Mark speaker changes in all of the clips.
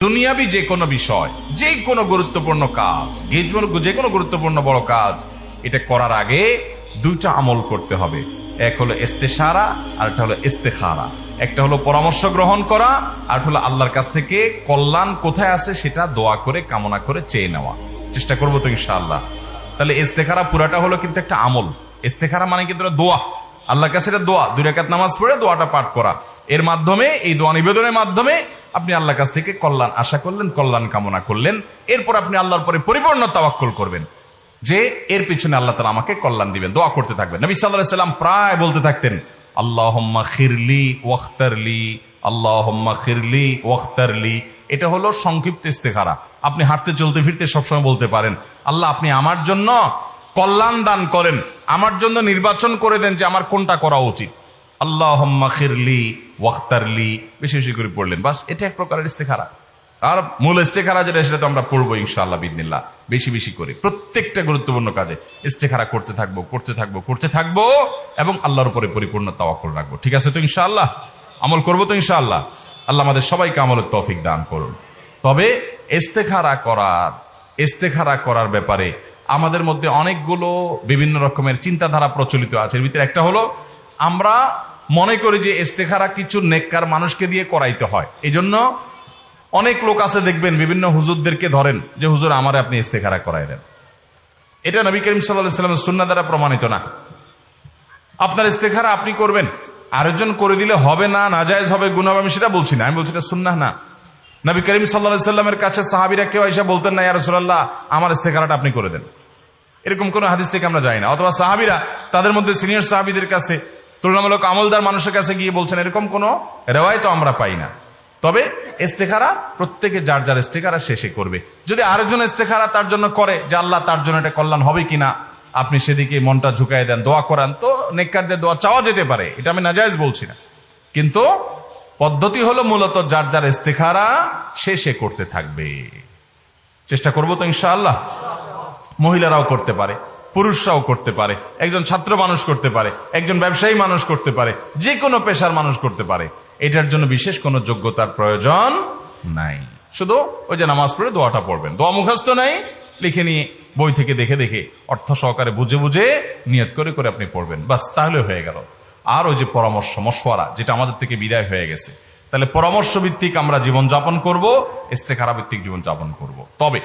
Speaker 1: দুনিয়াবি যে কোনো বিষয়, যে কোনো গুরুত্বপূর্ণ কাজ, যে কোনো গুরুত্বপূর্ণ বড় কাজ, এটা করার আগে দুইটা আমল করতে হবে। এক হলো ইস্তেশারা, আর একটা হলো ইস্তেখারা। একটা হলো পরামর্শ গ্রহণ করা, আর হলো আল্লাহর কাছ থেকে কল্যাণ কোথায় আছে সেটা দোয়া করে কামনা করে চেয়ে নেওয়া। চেষ্টা করবো তো ইনশাআল্লাহ। তাহলে ইস্তেখারা পুরাটা হলো কিন্তু একটা আমল। ইস্তেখারা মানে কিন্তু দোয়া, আল্লাহর কাছে এটা দোয়া। 2 রাকাত নামাজ পড়ে দোয়াটা পাঠ করা, এর মাধ্যমে, এই দোয়া নিবেদনের মাধ্যমে আপনি আল্লাহর কাছ থেকে কল্যাণ আশা করলেন, কল্যাণ কামনা করলেন। এরপর আপনি আল্লাহর পরে পরিপূর্ণ তাওয়াক্কুল করবেন যে এর পিছনে আল্লাহ তাআলা আমাকে কল্যাণ দিবেন। দোয়া করতে থাকবেন। নবী সাল্লাল্লাহু আলাইহি সাল্লাম প্রায় বলতে থাকতেন, আল্লাহুম্মা খিরলি ওয়াখতারলি, আল্লাহুম্মা খিরলি ওয়াখতারলি। এটা হলো সংক্ষিপ্ত ইস্তেখারা। আপনি হাঁটতে চলতে ফিরতে সবসময় বলতে পারেন, আল্লাহ আপনি আমার জন্য কল্যাণ দান করেন, আমার জন্য নির্বাচন করে দেন যে আমার কোনটা করা উচিত। আল্লাহুম্মা খিরলি ওয়াখতারলি বেশি বেশি করে পড়লেন, বাস। এটা এক প্রকারের ইস্তেখারা। আর মূল ইস্তেখারা যেটা, সেটা তো আমরা পড়বো ইনশাআল্লাহ বিইذনিল্লাহ, বেশি বেশি করে প্রত্যেকটা গুরুত্বপূর্ণ কাজে ইস্তেখারা করতে থাকবো, করতে থাকবো, করতে থাকবো, এবং আল্লাহর উপরে পরিপূর্ণ তাওয়াক্কুল রাখবো। ঠিক আছে তো ইনশাআল্লাহ? আমল করবো তো ইনশাআল্লাহ? আল্লাহ আমাদের সবাইকে আমলের তৌফিক দান করুন। তবে ইস্তেখারা করার ব্যাপারে আমাদের মধ্যে অনেকগুলো বিভিন্ন রকমের চিন্তাধারা প্রচলিত আছে। এর ভিতরে একটা হলো, আমরা মনে করি যে ইস্তেখারা কিছু নেককার মানুষকে দিয়ে করাইতে হয়। এই জন্য অনেক লোক আছে দেখবেন, বিভিন্ন হুজুরদেরকে ধরেন যে হুজুর আমারে আপনি ইস্তেখারা করাই দেন। এটা নবী করিম সাল্লাল্লাহু আলাইহি ওয়াসাল্লামের সুন্নাহ দ্বারা প্রমাণিত না। আপনার ইস্তেখারা আপনি করবেন, আরেকজন করে দিলে হবে না, নাজায়েজ হবে, গুনাহ হবে, আমি সেটা বলছি না। আমি বলছি এটা সুন্নাহ না। নবী করিম সাল্লাল্লাহু আলাইহি ওয়াসাল্লামের কাছে সাহাবীরা কেউ এসে বলতেন না, ইয়া রাসূলুল্লাহ আমার ইস্তেখারাটা আপনি করে দেন। এরকম কোন হাদিস থেকে আমরা যাই না। অথবা সাহাবীরা তাদের মধ্যে সিনিয়র সাহাবীদের কাছে, তুলনামূলক আমলদার মানুষের কাছে গিয়ে বলছেন, এরকম কোন রেওয়ায়েত আমরা পাই না। তবে ইস্তেখারা প্রত্যেকে যার যার ইস্তেখারা শেষে করবে। যদি আরেকজন ইস্তেখারা তার জন্য করে যে আল্লাহ তার জন্য এটা কল্যাণ হবে কিনা, আপনি সেদিকে মনটা ঝুঁকাই দেন, দোয়া করান, তো নেককারদের দোয়া চাওয়া যেতে পারে, এটা আমি নাজায়েজ বলছি না। কিন্তু পদ্ধতি হলো মূলত যার যার ইস্তেখারা শেষে করতে থাকবে। চেষ্টা করবো তো ইনশাআল্লাহ? মহিলারাও করতে পারে, পুরুষরাও করতে পারে, একজন ছাত্র মানুষ করতে পারে, একজন ব্যবসায়ী মানুষ করতে পারে, যে কোনো পেশার মানুষ করতে পারে। এটার জন্য বিশেষ কোনো যোগ্যতার প্রয়োজন নাই। শুধু ওই যে নামাজ পড়ে দোয়াটা পড়বেন, দোয়া মুখস্থ নাই, লিখে নিয়ে বই থেকে দেখে দেখে অর্থ সহকারে বুঝে বুঝে নিয়ত করে করে আপনি পড়বেন, বাস, তাহলে হয়ে গেল। আর ওই যে পরামর্শ, মশওয়ারা, যেটা আমাদের থেকে বিদায় হয়ে গেছে, তাহলে পরামর্শ ভিত্তিক আমরা জীবনযাপন করব, ইস্তেখারা ভিত্তিক জীবনযাপন করব। তবে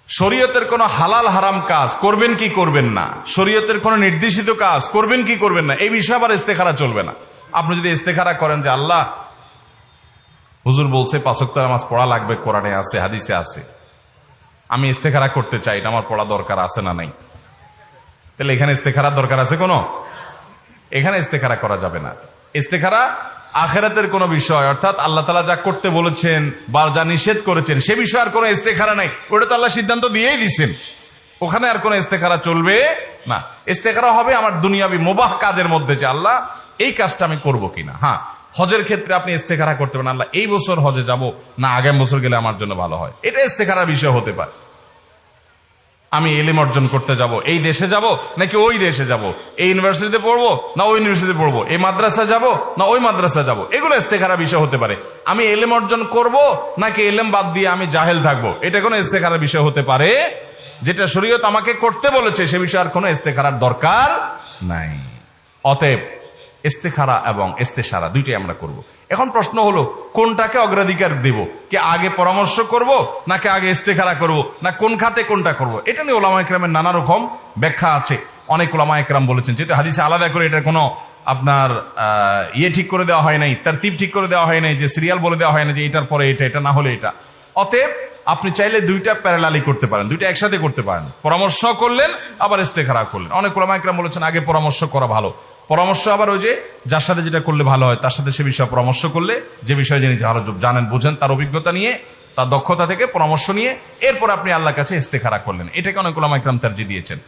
Speaker 1: শরীয়তের কোন হালাল হারাম কাজ করবেন কি করবেন না, শরীয়তের কোন নির্দেশিত কাজ করবেন কি করবেন না, এই বিষয়ে আবার ইস্তেখারা চলবে না। আপনি যদি ইস্তেখারা করেন যে আল্লাহ হুজুর বলছে 5 ওয়াক্ত নামাজ পড়া লাগবে, কোরআনে আছে, হাদিসে আছে, আমি ইস্তেখারা করতে চাই, এটা আমার পড়া দরকার আছে না নাই, তাহলে এখানে ইস্তেখারার দরকার আছে কোনো? এখানে ইস্তেখারা করা যাবে না। ইস্তেখারা আখিরাতের কোন বিষয়, অর্থাৎ আল্লাহ তাআলা যা করতে বলেছেন বা যা নিষেধ করেছেন সে বিষয়ে আর কোনো ইস্তেখারা নাই। ওটা তো আল্লাহ সিদ্ধান্ত দিয়েই দিয়েছেন, ওখানে আর কোনো ইস্তেখারা চলবে না। ইস্তেখারা হবে আমার দুনিয়াবি মুবাহ কাজের মধ্যে, যে আল্লাহ এই কাজটা আমি করবো কিনা। হ্যাঁ, হজের ক্ষেত্রে আপনি ইস্তেখারা করতে পারেন, আল্লাহ এই বছর হজে যাব না আগামী বছর গেলে আমার জন্য ভালো হয়, এটা ইস্তেখারার বিষয় হতে পারে। আমি ইলম অর্জন করতে যাব, এই দেশে যাব নাকি ওই দেশে যাব, এই ইউনিভার্সিটিতে পড়বো না ওই ইউনিভার্সিটিতে পড়বো, এই মাদ্রাসা যাব না ওই মাদ্রাসা যাব, এগুলো ইস্তেখারা বিষয় হতে পারে। আমি ইলম অর্জন করব নাকি ইলম বাদ দিয়ে আমি জাহেল থাকবো, এটা কোনো ইস্তেখারা বিষয় হতে পারে। যেটা শরীয়ত আমাকে করতে বলেছে সে বিষয়ে আর কোনো ইস্তেখারার দরকার নাই। অতএব ইস্তেখারা এবং ইস্তেশারা দুইটাই আমরা করব। এখন প্রশ্ন হলো, কোনটাকে অগ্রাধিকার দেব? কি আগে পরামর্শ করব নাকি আগে ইস্তেখারা করব, না কোন খাতে কোনটা করব? এটা নিয়ে উলামা ইকরামের নানা রকম ব্যাখ্যা আছে। অনেক উলামা ইকরাম বলেছেন, যেহেতু হাদিসে আলাদা করে এটার কোনো আপনার ঠিক করে দেওয়া হয় নাই, তারতিব ঠিক করে দেওয়া হয় নাই, যে সিরিয়াল বলে দেওয়া হয় না যে এটার পরে এটা, এটা না হলে এটা। অতএব আপনি চাইলে দুইটা প্যারালালি করতে পারেন, দুইটা একসাথে করতে পারেন, পরামর্শ করলেন আবার ইস্তেখারা করলেন। অনেক উলামা ইকরাম বলেছেন আগে পরামর্শ করা ভালো। পরামর্শ আবার ওই যে যার সাথে যেটা করলে ভালো হয় তার সাথে সে বিষয়ে পরামর্শ করলে, যে বিষয়ে যিনি ভালো জানেন বুঝেন, তার অভিজ্ঞতা নিয়ে, তার দক্ষতা থেকে পরামর্শ নিয়ে এরপর আপনি আল্লাহর কাছে ইস্তেখারা করলেন। এটাকে অনেক উলামা ইকরাম তারজিহ দিয়েছেন।